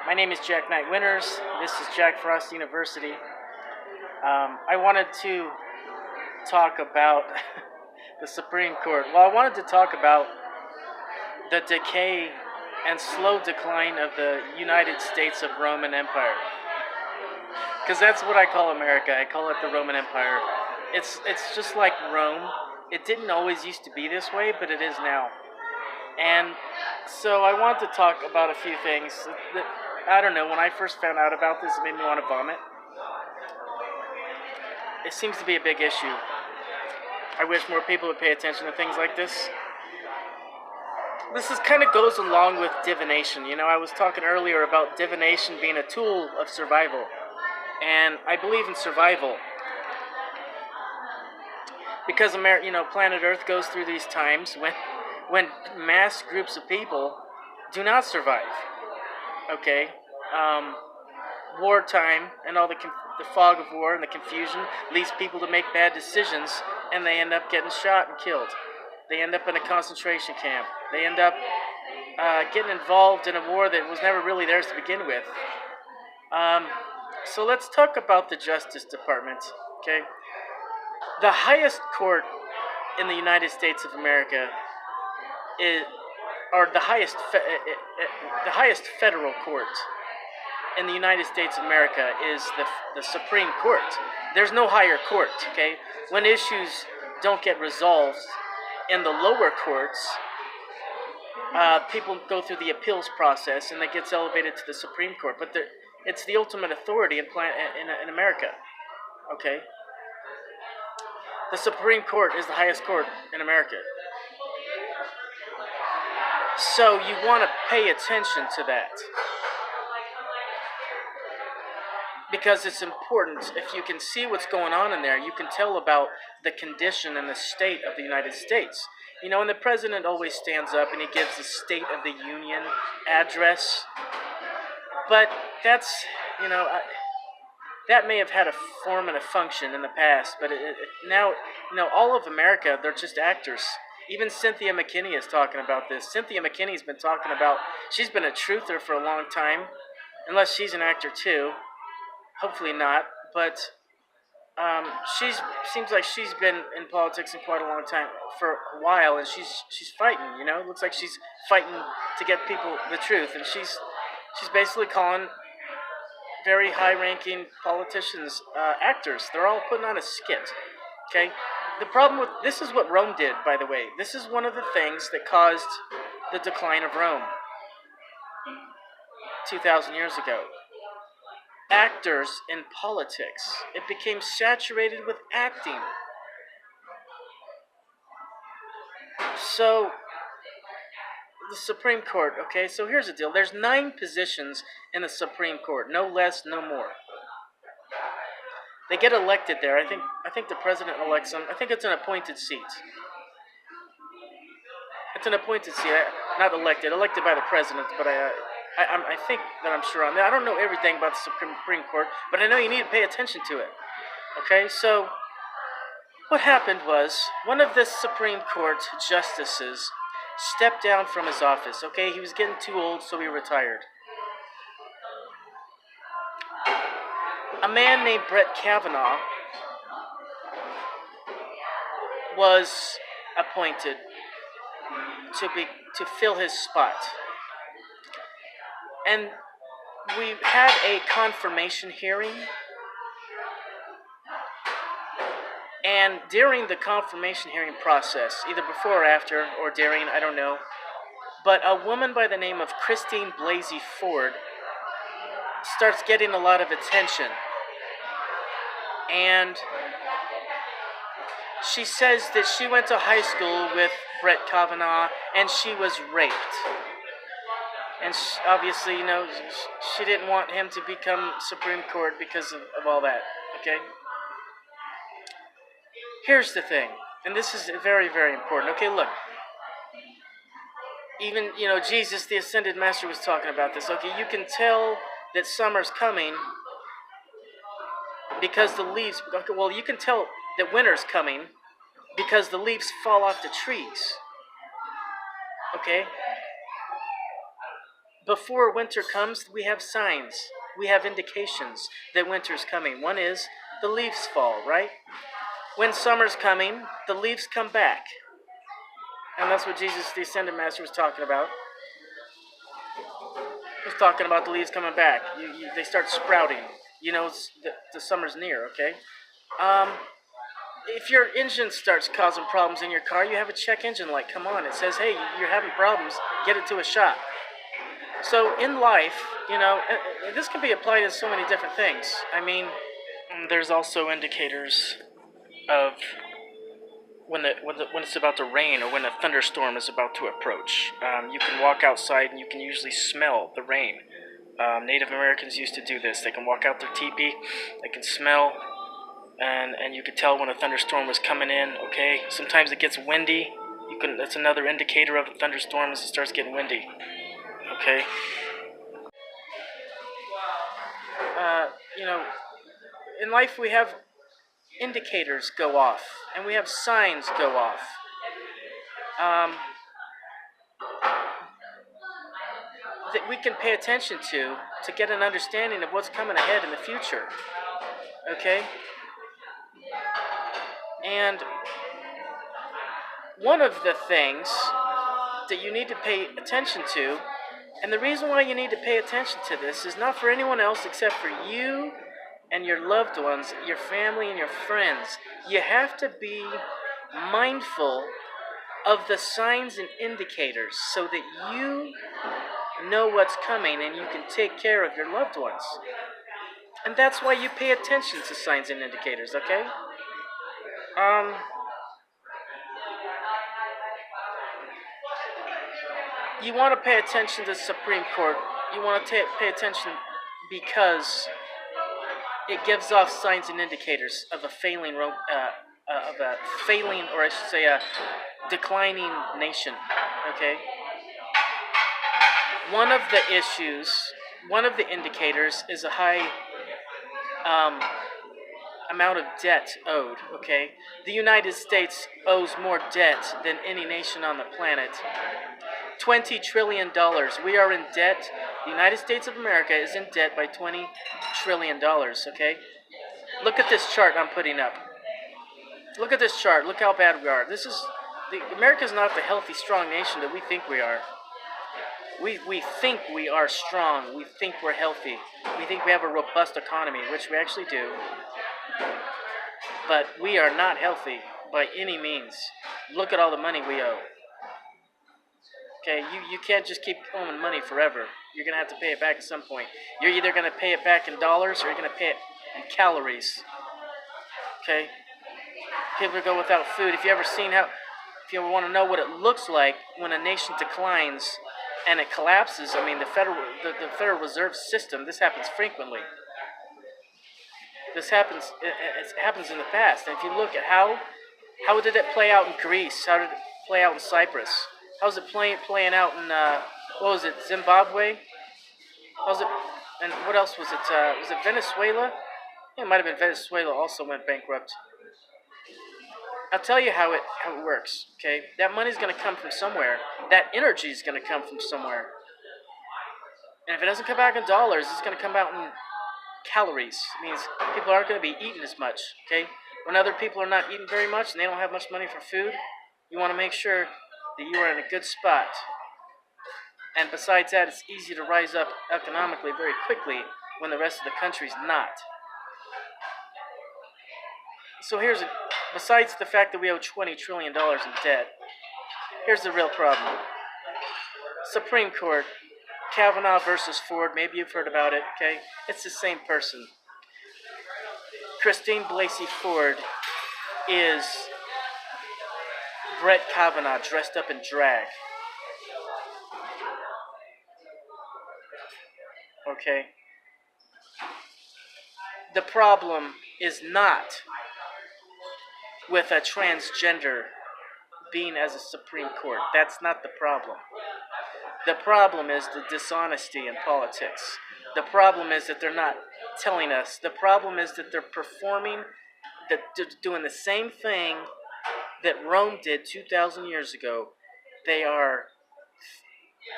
My name is Jack Knight Winters. This is Jack Frost University. I wanted to talk about the Supreme Court. Well, I wanted to talk about the decay and slow decline of the United States of Roman Empire. Because that's what I call America. I call it the Roman Empire. It's just like Rome. It didn't always used to be this way, but it is now. And so I wanted to talk about a few things. I don't know, when I first found out about this, it made me want to vomit. It seems to be a big issue. I wish more people would pay attention to things like this. This is kind of goes along with divination. You know, I was talking earlier about divination being a tool of survival. And I believe in survival. Because planet Earth goes through these times when mass groups of people do not survive. Okay? Wartime and all the fog of war and the confusion leads people to make bad decisions, and they end up getting shot and killed. They end up in a concentration camp. They end up getting involved in a war that was never really theirs to begin with. So let's talk about the Justice Department, okay? The highest court in the United States of America the highest federal court in the United States of America is the Supreme Court. There's no higher court, okay? When issues don't get resolved in the lower courts, people go through the appeals process and it gets elevated to the Supreme Court. But it's the ultimate authority in America, okay? The Supreme Court is the highest court in America. So you want to pay attention to that. Because it's important. If you can see what's going on in there, you can tell about the condition and the state of the United States. You know, and the president always stands up and he gives the State of the Union address. But that's, that may have had a form and a function in the past, but now, all of America, they're just actors. Even Cynthia McKinney is talking about this. Cynthia McKinney's been talking about, she's been a truther for a long time, unless she's an actor too. Hopefully not, but seems like she's been in politics in quite a long time, for a while, and she's fighting, It looks like she's fighting to get people the truth, and she's basically calling very high-ranking politicians actors. They're all putting on a skit, okay? The problem with this is what Rome did, by the way. This is one of the things that caused the decline of Rome 2,000 years ago. Actors in politics. It became saturated with acting. So, the Supreme Court, okay? So here's the deal. There's 9 positions in the Supreme Court. No less, no more. They get elected there. I think the president elects them. I think it's an appointed seat. It's an appointed seat. Not elected by the president, but I think that I'm sure on that. I don't know everything about the Supreme Court, but I know you need to pay attention to it. Okay, so what happened was one of the Supreme Court justices stepped down from his office. Okay, he was getting too old, so he retired. A man named Kavanaugh was appointed to fill his spot. And we had a confirmation hearing. And during the confirmation hearing process, either before or after, or during, I don't know, but a woman by the name of Christine Blasey Ford starts getting a lot of attention. And she says that she went to high school with Kavanaugh and she was raped. And obviously, she didn't want him to become Supreme Court because of all that, okay? Here's the thing, and this is very, very important. Okay, look. Even, Jesus, the Ascended Master, was talking about this. Okay, you can tell that summer's coming because the leaves... Okay, well, you can tell that winter's coming because the leaves fall off the trees. Okay? before winter comes, we have signs. We have indications that winter's coming. One is the leaves fall, right? When summer's coming, the leaves come back. And that's what Jesus, the Ascended Master, was talking about. He was talking about the leaves coming back. They start sprouting. You know, the summer's near, okay? If your engine starts causing problems in your car, you have a check engine light. Come on, it says, hey, you're having problems. Get it to a shop. So in life, you know, this can be applied to so many different things. I mean, there's also indicators of when it's about to rain or when a thunderstorm is about to approach. You can walk outside and you can usually smell the rain. Native Americans used to do this. They can walk out their teepee, they can smell, and you can tell when a thunderstorm was coming in. Okay, sometimes it gets windy. That's another indicator of a thunderstorm as it starts getting windy. Okay. You know, in life we have indicators go off, and we have signs go off. That we can pay attention to get an understanding of what's coming ahead in the future. Okay? And one of the things that you need to pay attention to, and the reason why you need to pay attention to this is not for anyone else except for you and your loved ones, your family and your friends. You have to be mindful of the signs and indicators so that you know what's coming and you can take care of your loved ones. And that's why you pay attention to signs and indicators, okay? You want to pay attention to the Supreme Court. You want to pay attention because it gives off signs and indicators of a failing, or I should say, a declining nation. Okay. One of the indicators is a high amount of debt owed. Okay. The United States owes more debt than any nation on the planet. $20 trillion. We are in debt. The United States of America is in debt by $20 trillion, okay? Look at this chart I'm putting up. Look at this chart. Look how bad we are. America is not the healthy, strong nation that we think we are. We think we are strong. We think we're healthy. We think we have a robust economy, which we actually do. But we are not healthy by any means. Look at all the money we owe. Okay, you can't just keep owing money forever. You're going to have to pay it back at some point. You're either going to pay it back in dollars or you're going to pay it in calories. Okay? People go without food. If you ever want to know what it looks like when a nation declines and it collapses, I mean, the Federal Reserve System, this happens frequently. It happens in the past. And if you look at how did it play out in Greece? How did it play out in Cyprus? How's it playing out in, Zimbabwe? How's it, and what else was it? Was it Venezuela? Yeah, it might have been Venezuela also went bankrupt. I'll tell you how it works, okay? That money's going to come from somewhere. That energy is going to come from somewhere. And if it doesn't come back in dollars, it's going to come out in calories. It means people aren't going to be eating as much, okay? When other people are not eating very much and they don't have much money for food, you want to make sure that you are in a good spot. And besides that, it's easy to rise up economically very quickly when the rest of the country's not. So besides the fact that we owe $20 trillion in debt, here's the real problem. Supreme Court, Kavanaugh versus Ford, maybe you've heard about it, okay? It's the same person. Christine Blasey Ford is Brett Kavanaugh dressed up in drag. Okay? The problem is not with a transgender being as a Supreme Court. That's not the problem. The problem is the dishonesty in politics. The problem is that they're not telling us. The problem is that they're performing, that they're doing the same thing that Rome did 2,000 years ago. They are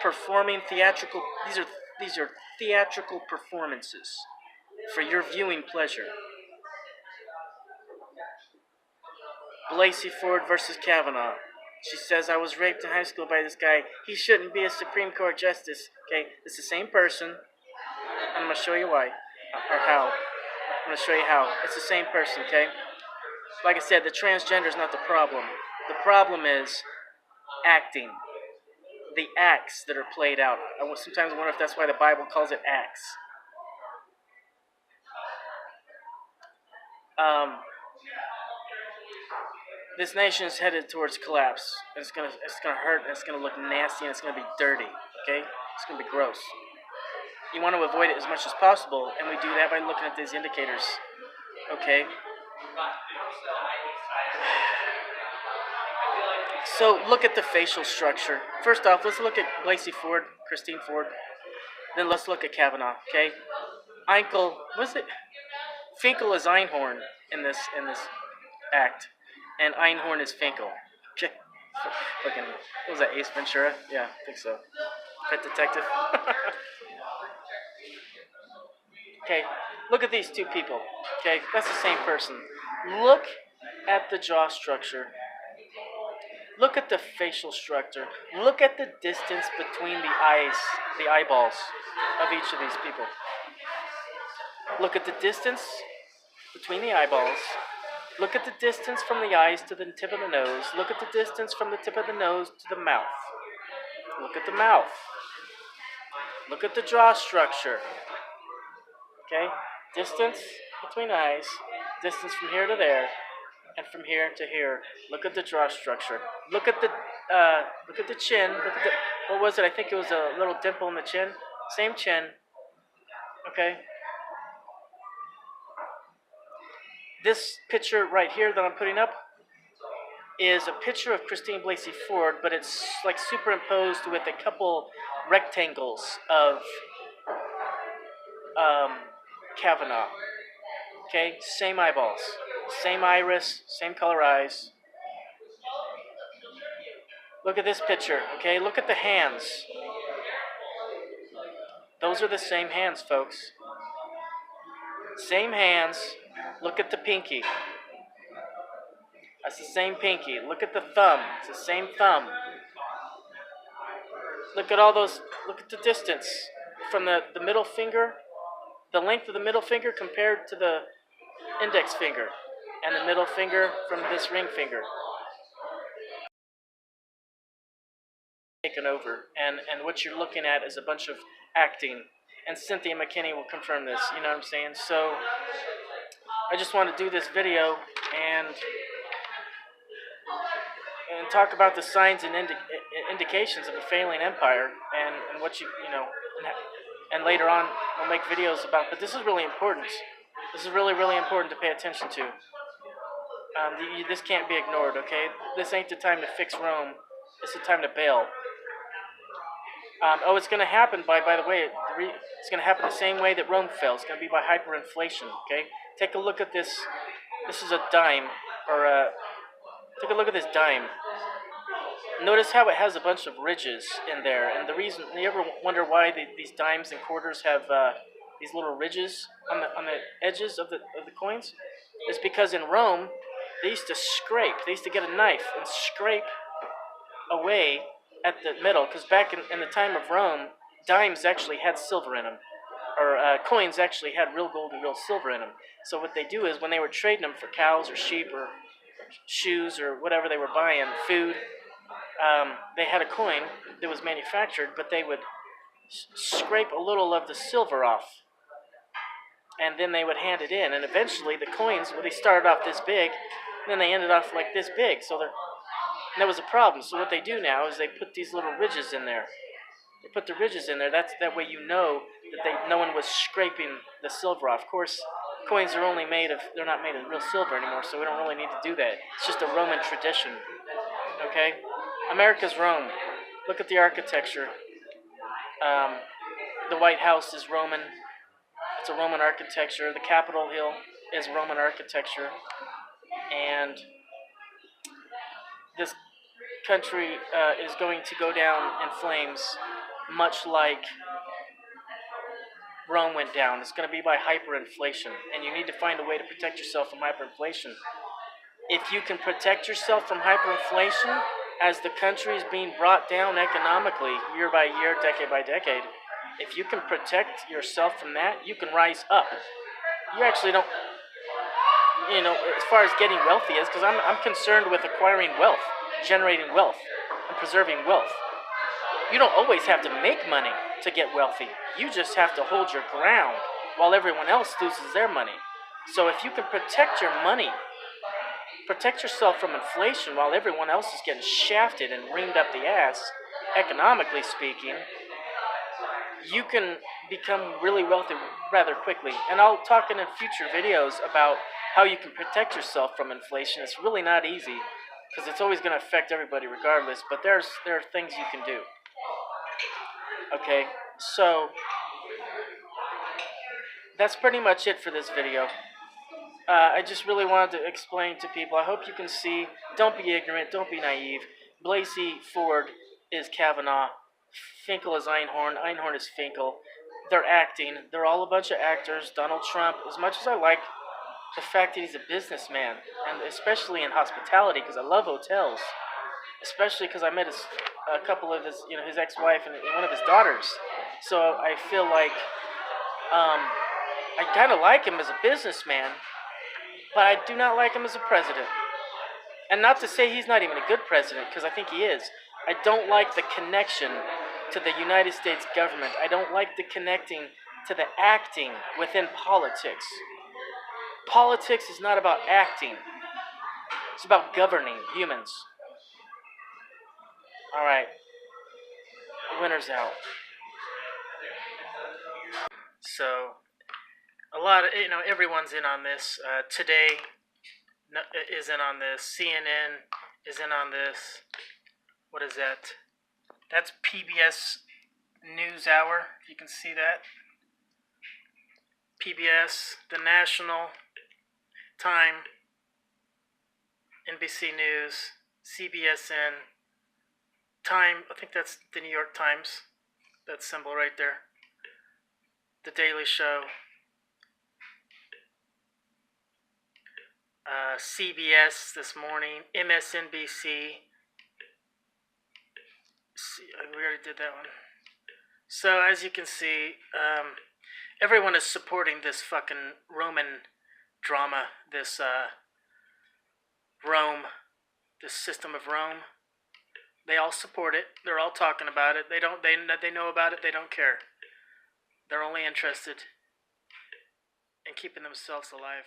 performing theatrical. These are theatrical performances for your viewing pleasure. Blasey Ford versus Kavanaugh. She says, I was raped in high school by this guy. He shouldn't be a Supreme Court justice. Okay, it's the same person. I'm going to show you why. Or how. I'm going to show you how. It's the same person, okay? Like I said, the transgender is not the problem. The problem is acting. The acts that are played out. I sometimes wonder if that's why the Bible calls it acts. This nation is headed towards collapse. It's gonna hurt, and it's gonna look nasty, and it's gonna be dirty. Okay, it's gonna be gross. You want to avoid it as much as possible, and we do that by looking at these indicators. Okay. So look at the facial structure. First off, let's look at Blasey Ford, Christine Ford. Then let's look at Kavanaugh. Okay. Einkel, was it? Finkel is Einhorn in this act, and Einhorn is Finkel. Okay. Fucking, what was that, Ace Ventura? Yeah, I think so. Pet Detective. Okay, look at these two people. Okay, that's the same person. Look at the jaw structure. Look at the facial structure. Look at the distance between the eyes, the eyeballs of each of these people. Look at the distance between the eyeballs. Look at the distance from the eyes to the tip of the nose. Look at the distance from the tip of the nose to the mouth. Look at the mouth. Look at the jaw structure. Okay? Distance between eyes, distance from here to there, and from here to here. Look at the jaw structure. Look at the chin. Look at the, what was it? I think it was a little dimple in the chin. Same chin. Okay? This picture right here that I'm putting up is a picture of Christine Blasey Ford, but it's like superimposed with a couple rectangles of Kavanaugh. Okay, same eyeballs, same iris, same color eyes. Look at this picture, okay? Look at the hands. Those are the same hands, folks. Same hands. Look at the pinky. That's the same pinky. Look at the thumb. It's the same thumb. Look at all those. Look at the distance from the middle finger, the length of the middle finger compared to the index finger, and the middle finger from this ring finger. Taken over, and what you're looking at is a bunch of acting, and Cynthia McKinney will confirm this. You know what I'm saying? So I just want to do this video and talk about the signs and indications of a failing empire, and what you know, and later on we'll make videos about. But this is really important. This is really, really important to pay attention to. This can't be ignored, okay? This ain't the time to fix Rome. It's the time to bail. It's going to happen by the way, it's going to happen the same way that Rome fell. It's going to be by hyperinflation, okay? Take a look at this. This is a dime, or take a look at this dime. Notice how it has a bunch of ridges in there, and the reason, you ever wonder why these dimes and quarters have these little ridges on the edges of the coins? It's because in Rome, they used to scrape. They used to get a knife and scrape away at the middle, because back in the time of Rome, dimes actually had silver in them, or coins actually had real gold and real silver in them. So what they do is when they were trading them for cows or sheep or shoes or whatever they were buying, food, they had a coin that was manufactured, but they would scrape a little of the silver off, and then they would hand it in, and eventually the coins, well, they started off this big, and then they ended off like this big, so that was a problem. So what they do now is they put these little ridges in there. They put the ridges in there. That way you know that no one was scraping the silver off. Of course, coins are only they're not made of real silver anymore, so we don't really need to do that. It's just a Roman tradition. Okay? America's Rome. Look at the architecture. The White House is Roman. It's a Roman architecture. The Capitol Hill is Roman architecture. And country is going to go down in flames, much like Rome went down. It's going to be by hyperinflation, and you need to find a way to protect yourself from hyperinflation. If you can protect yourself from hyperinflation as the country is being brought down economically year by year, decade by decade, if you can protect yourself from that, you can rise up. You actually don't, as far as getting wealthy is, because I'm concerned with acquiring wealth, generating wealth, and preserving wealth. You don't always have to make money to get wealthy. You just have to hold your ground while everyone else loses their money. So if you can protect your money, protect yourself from inflation while everyone else is getting shafted and reamed up the ass, economically speaking, you can become really wealthy rather quickly. And I'll talk in future videos about how you can protect yourself from inflation. It's really not easy because it's always going to affect everybody regardless, but there are things you can do. Okay, so that's pretty much it for this video. I just really wanted to explain to people. I hope you can see. Don't be ignorant. Don't be naive. Blasey Ford is Kavanaugh. Finkel is Einhorn. Einhorn is Finkel. They're acting. They're all a bunch of actors. Donald Trump, as much as I like the fact that he's a businessman, and especially in hospitality, because I love hotels, especially because I met a couple of his ex-wife and one of his daughters. So I feel like I kind of like him as a businessman, but I do not like him as a president. And not to say he's not even a good president, because I think he is. I don't like the connection to the United States government. I don't like the connecting to the acting within politics. Politics is not about acting. It's about governing humans. All right. Winner's out. So, everyone's in on this. Today is in on this. CNN is in on this. What is that? That's PBS NewsHour, if you can see that. PBS, the National, Time, NBC News, CBSN, Time, I think that's the New York Times, that symbol right there. The Daily Show, CBS this morning, MSNBC. We already did that one. So as you can see, everyone is supporting this fucking Roman drama, this Rome, this system of Rome. They all support it. They're all talking about it. They know about it. They don't care. They're only interested in keeping themselves alive.